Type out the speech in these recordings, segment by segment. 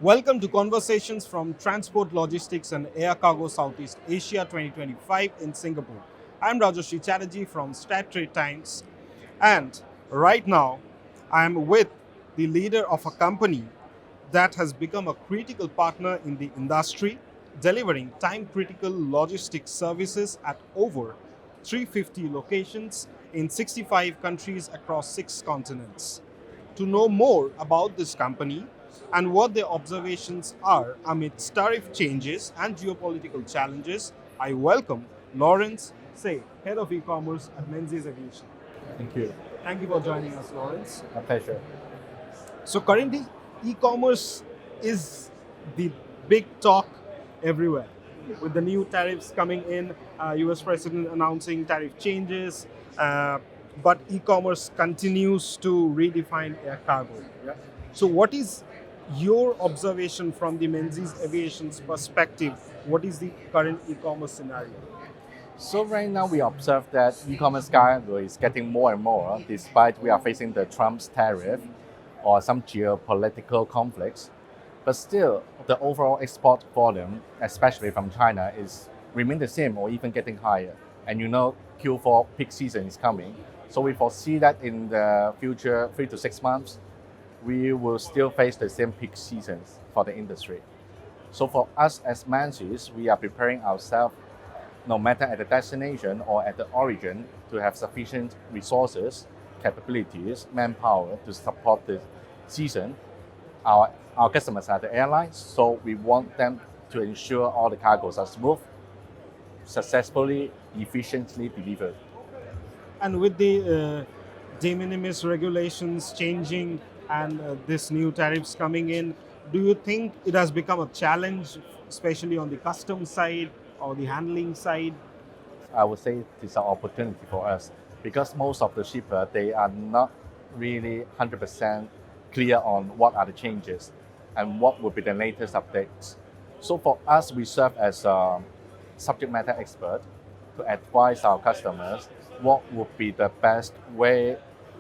Welcome to Conversations from Transport, Logistics and Air Cargo Southeast Asia 2025 in Singapore. I'm Rajarshi Chatterjee from Stat Trade Times, and right now I'm with the leader of a company that has become a critical partner in the industry, delivering time critical logistics services at over 350 locations in 65 countries across 6 continents. To know more about this company and what their observations are amidst tariff changes and geopolitical challenges, I welcome Lawrence Say, Head of E-commerce at Menzies Aviation. Thank you. Thank you for joining us, Lawrence. My pleasure. So currently, e-commerce is the big talk everywhere. With the new tariffs coming in, U.S. President announcing tariff changes, but e-commerce continues to redefine air cargo. Yeah. So, what is your observation from the Menzies Aviation's perspective? What is the current e-commerce scenario? So right now we observe that e-commerce cargo is getting more and more despite we are facing the Trump's tariff or some geopolitical conflicts. But still, the overall export volume, especially from China, is remain the same or even getting higher. And you know Q4 peak season is coming. So we foresee that in the future 3 to 6 months, we will still face the same peak seasons for the industry. So for us as Menzies, we are preparing ourselves no matter at the destination or at the origin to have sufficient resources, capabilities, manpower to support the season. Our customers are the airlines, so we want them to ensure all the cargoes are smooth, successfully, efficiently delivered. And with the de minimis regulations changing and this new tariffs coming in, do you think it has become a challenge, especially on the customs side or the handling side? I would say it's an opportunity for us because most of the shippers, they are not really 100% clear on what are the changes and what will be the latest updates. So for us, we serve as a subject matter expert to advise our customers what would be the best way,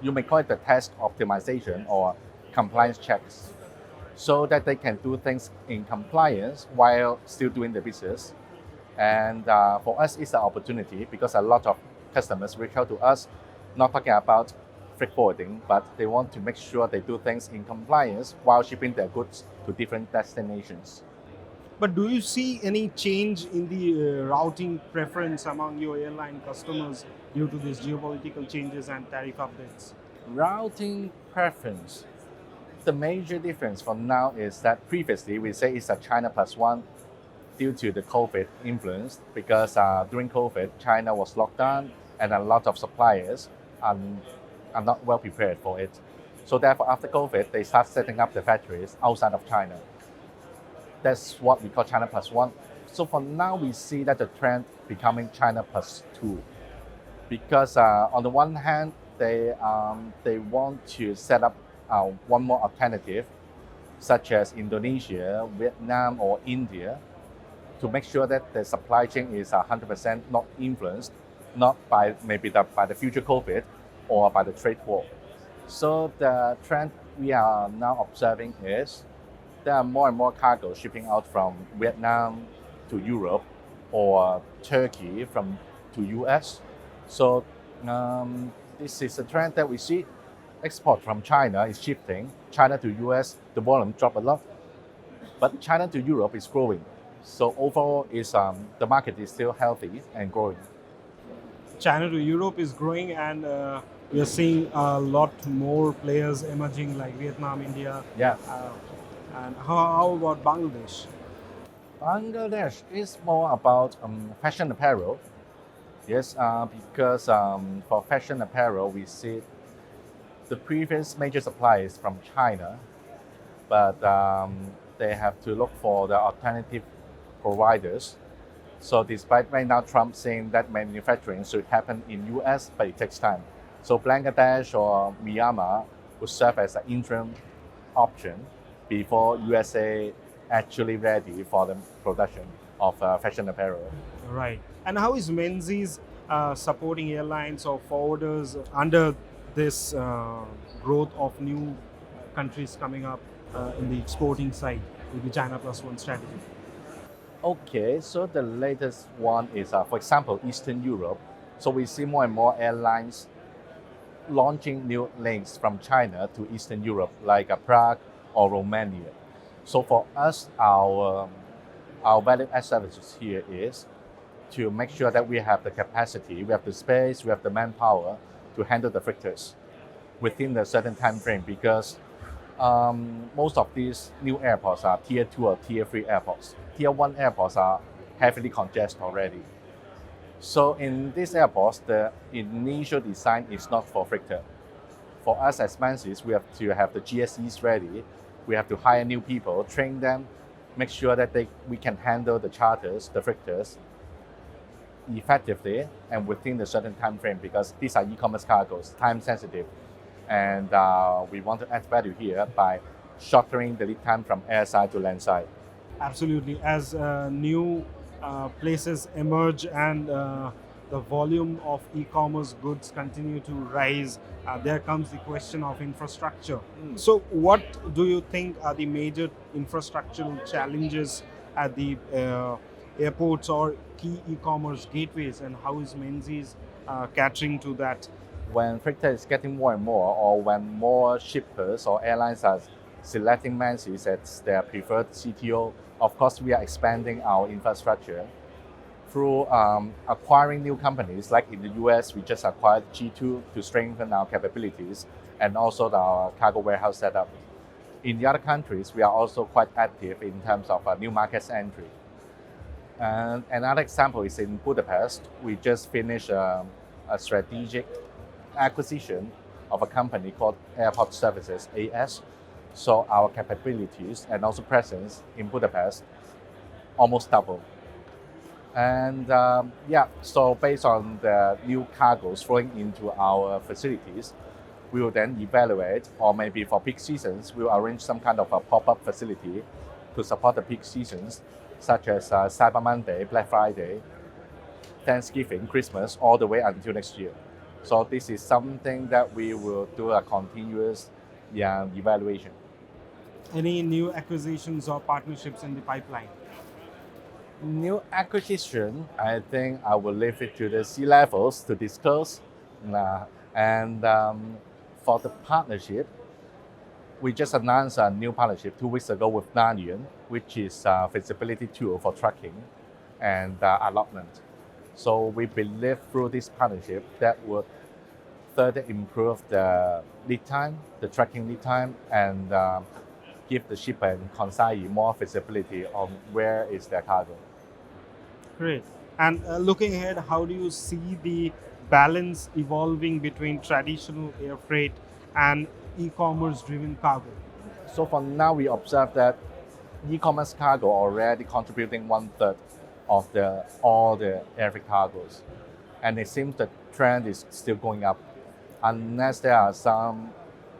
you may call it the test optimization or compliance checks, so that they can do things in compliance while still doing the business. And for us, it's an opportunity because a lot of customers reach out to us, not talking about freight forwarding, but they want to make sure they do things in compliance while shipping their goods to different destinations. But do you see any change in the routing preference among your airline customers due to these geopolitical changes and tariff updates? Routing preference. The major difference for now is that previously we say it's a China plus one due to the COVID influence because during COVID, China was locked down and a lot of suppliers are not well prepared for it. So therefore, after COVID, they start setting up the factories outside of China. That's what we call China plus one. So for now, we see that the trend becoming China plus two, because on the one hand, they want to set up one more alternative, such as Indonesia, Vietnam, or India, to make sure that the supply chain is 100% not influenced, not by by the future COVID or by the trade war. So the trend we are now observing is there are more and more cargo shipping out from Vietnam to Europe or Turkey to US. So this is a trend that we see. Export from China is shifting. China to US, the volume dropped a lot, but China to Europe is growing. So overall, the market is still healthy and growing. China to Europe is growing, and we are seeing a lot more players emerging like Vietnam, India. Yeah. And how about Bangladesh? Bangladesh is more about fashion apparel. Yes, because for fashion apparel, we see the previous major suppliers from China, but they have to look for the alternative providers. So despite right now Trump saying that manufacturing should happen in US, but it takes time. So Bangladesh or Myanmar would serve as an interim option before USA actually ready for the production of fashion apparel. Right. And how is Menzies supporting airlines or forwarders under this growth of new countries coming up in the exporting side? with the China Plus One strategy? Okay, so the latest one is, for example, Eastern Europe. So we see more and more airlines launching new links from China to Eastern Europe, like Prague or Romania. So for us, our value add services here is to make sure that we have the capacity, we have the space, we have the manpower to handle the freighters within a certain time frame, because most of these new airports are tier 2 or tier 3 airports. Tier 1 airports are heavily congested already. So in these airports, the initial design is not for freighter. For us as Menzies, we have to have the GSEs ready. We have to hire new people, train them, make sure that we can handle the charters, the freighters, effectively and within a certain time frame, because these are e-commerce cargoes, time sensitive. And we want to add value here by shortening the lead time from airside to landside. Absolutely. As new places emerge and the volume of e-commerce goods continue to rise, there comes the question of infrastructure. So, what do you think are the major infrastructural challenges at the airports or key e-commerce gateways, and how is Menzies catering to that? When freighter is getting more and more, or when more shippers or airlines are selecting Menzies as their preferred CTO, of course we are expanding our infrastructure through acquiring new companies. Like in the US, we just acquired G2 to strengthen our capabilities and also our cargo warehouse setup. In the other countries, we are also quite active in terms of new markets entry. And another example is in Budapest. We just finished a strategic acquisition of a company called Airport Services AS. So our capabilities and also presence in Budapest almost double. And so based on the new cargoes flowing into our facilities, we will then evaluate, or maybe for peak seasons, we will arrange some kind of a pop-up facility to support the peak seasons, such as Cyber Monday, Black Friday, Thanksgiving, Christmas, all the way until next year. So this is something that we will do a continuous evaluation. Any new acquisitions or partnerships in the pipeline? New acquisition, I think I will leave it to the C-levels to discuss. And for the partnership, we just announced a new partnership 2 weeks ago with Nanyuan, which is a feasibility tool for tracking and allotment. So we believe through this partnership that would further improve the lead time, the tracking lead time, and give the shipper and consignee more visibility on where is their cargo. Great. And looking ahead, how do you see the balance evolving between traditional air freight and e-commerce driven cargo? So for now, we observe that e-commerce cargo already contributing 1/3 of all the air freight cargoes, and it seems the trend is still going up, unless there are some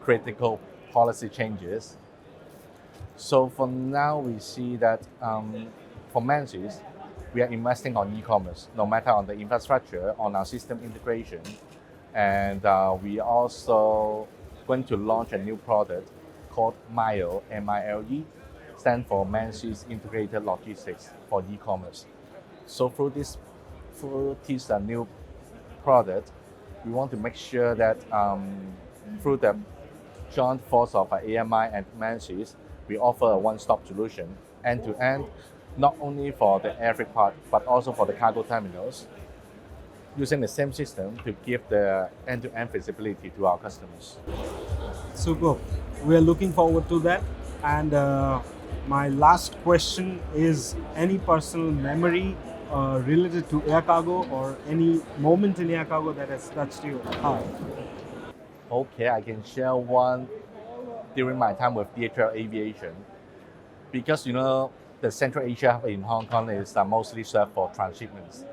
critical policy changes. So for now, we see that for Menzies, we are investing on e-commerce, no matter on the infrastructure, on our system integration, and we also going to launch a new product called MILE, M-I-L-E, stand for Menzies Integrated Logistics for e-commerce. So through this new product, we want to make sure that through the joint force of AMI and Menzies, we offer a one-stop solution, end-to-end, not only for the air freight part, but also for the cargo terminals, using the same system to give the end-to-end visibility to our customers. Super. We are looking forward to that. And my last question is, any personal memory related to air cargo, or any moment in air cargo that has touched your heart? Okay, I can share one during my time with DHL Aviation, because the Central Asia in Hong Kong is mostly served for transshipments.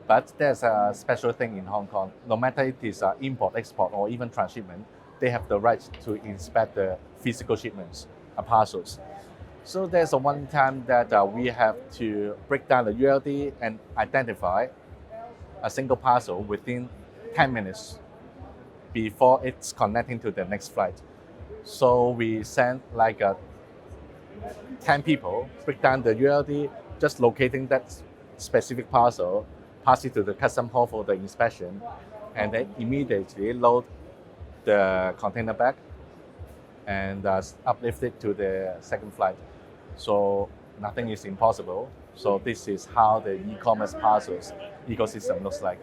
But there's a special thing in Hong Kong. No matter it is import, export, or even transshipment, they have the right to inspect the physical shipments, parcels. So there's one time that we have to break down the ULD and identify a single parcel within 10 minutes before it's connecting to the next flight. So we sent like 10 people, break down the ULD, just locating that specific parcel, pass it to the custom hall for the inspection, and then immediately load the container back and uplift it to the second flight. So nothing is impossible. So this is how the e-commerce parcels ecosystem looks like.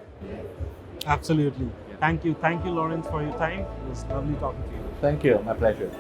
Absolutely. Thank you, Lawrence, for your time. It was lovely talking to you. Thank you. My pleasure.